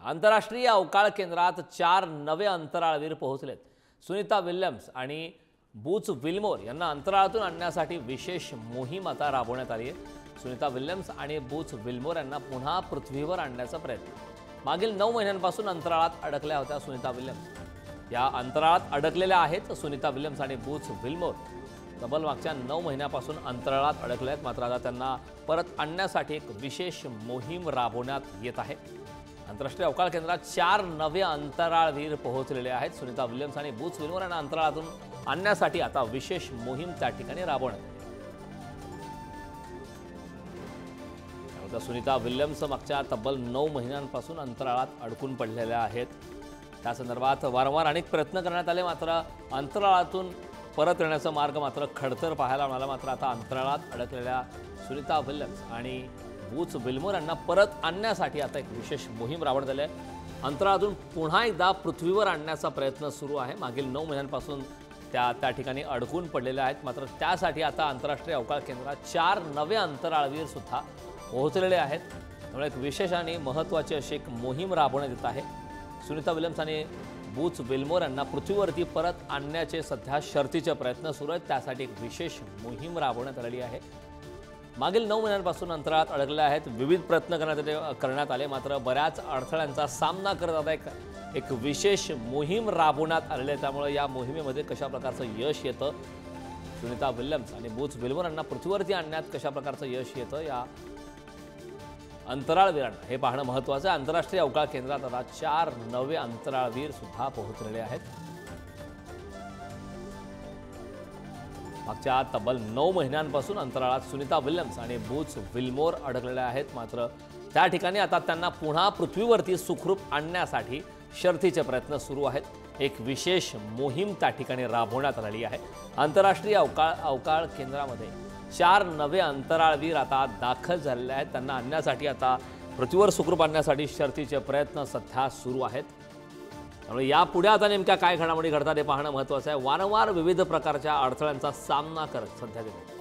आंतरराष्ट्रीय अवकाळ केंद्रात 4 नवे अंतराळवीर पोहोचलेत। सुनीता विल्यम्स आणि बूच विल्मोर यांना अंतराळातून आणण्यासाठी विशेष मोहीम आता राबवण्यात आली आहे। सुनीता विल्यम्स आणि बूच विल्मोर यांना पुन्हा पृथ्वीवर आणण्याचा प्रयत्न। मागील 9 महिन्यांपासून अंतराळात अडकल्या होत्या सुनीता विल्यम्स। या अंतराळात अडकलेल्या आहेत सुनीता विल्यम्स आणि बूच विल्मोर। तब्बल मागच्या 9 महिन्यापासून अंतराळात अडकले आहेत, मात्र आता त्यांना परत आणण्यासाठी एक विशेष मोहीम राबवण्यात येत आहे। आंतरराष्ट्रीय अवकाळ केंद्रात 4 नवे अंतराळवीर पोहोचलेले आहेत। सुनीता विल्यम्स आणि बूच विल्मोर यांना अंतराळातून आणण्यासाठी आता विशेष मोहीम त्या ठिकाणी राबवण्यात आली। सुनीता विल्यम्स मागच्या तब्बल 9 महिन्यांपासून अंतराळात अडकून पडलेल्या आहेत। त्या संदर्भात वारंवार अनेक प्रयत्न करण्यात आले, मात्र अंतराळातून परत येण्याचा मार्ग मात्र खडतर पाहायला मिळाला। मात्र आता अंतराळात अडकलेल्या सुनीता विल्यम्स आणि बूच विल्मोर यांना परत आणण्यासाठी आता एक विशेष मोहीम राबवण्यात आली आहे। अंतराळातून पुन्हा एकदा पृथ्वीवर आणण्याचा प्रयत्न सुरू आहे। मागील 9 महिन्यांपासून त्या ठिकाणी अडकून पडलेल्या आहेत, मात्र त्यासाठी आता आंतरराष्ट्रीय अवकाळ केंद्रात 4 नवे अंतराळवीर सुद्धा पोहोचलेले आहेत। त्यामुळे एक विशेष आणि महत्त्वाची अशी एक मोहीम राबवण्यात येत आहे। सुनीता विल्यम्स आणि बूच विल्मोर यांना पृथ्वीवरती परत आणण्याचे सध्या शर्थीचे प्रयत्न सुरू आहेत। त्यासाठी एक विशेष मोहीम राबवण्यात आलेली आहे। मागील 9 महिन्यांपासून अंतराळात अडकले आहेत। विविध प्रयत्न करण्यात आले, मात्र बऱ्याच अडथळ्यांचा सामना करत आता एक विशेष मोहीम राबवण्यात आलेली आहे। त्यामुळे या मोहिमेमध्ये कशा प्रकारचं यश येतं, सुनीता विल्यम्स आणि बूच विल्मोर यांना पृथ्वीवरती आणण्यात कशा प्रकारचं यश येतं, या अंतराळवीरांना हे पाहणं महत्त्वाचं आहे। आंतरराष्ट्रीय अवकाळ केंद्रात आता 4 नवे अंतराळवीर सुद्धा पोहोचलेले आहेत। मागच्या तब्बल 9 महिन्यांपासून अंतराळात सुनीता विल्यम्स आणि बूच विल्मोर अडकलेल्या आहेत, मात्र त्या ठिकाणी आता त्यांना पुन्हा पृथ्वीवरती सुखरूप आणण्यासाठी शर्थीचे प्रयत्न सुरू आहेत। एक विशेष मोहीम त्या ठिकाणी राबवण्यात आलेली आहे। आंतरराष्ट्रीय अवकाळ केंद्रामध्ये 4 नवे अंतराळवीर आता दाखल झालेले आहेत। त्यांना आणण्यासाठी आता पृथ्वीवर सुखरूप आणण्यासाठी शर्थीचे प्रयत्न सध्या सुरू आहेत। त्यामुळे यापुढे आता नेमक्या काय घडामोडी घडतात हे पाहणं महत्त्वाचं आहे। वारंवार विविध प्रकारच्या अडथळ्यांचा सामना करत सध्या ते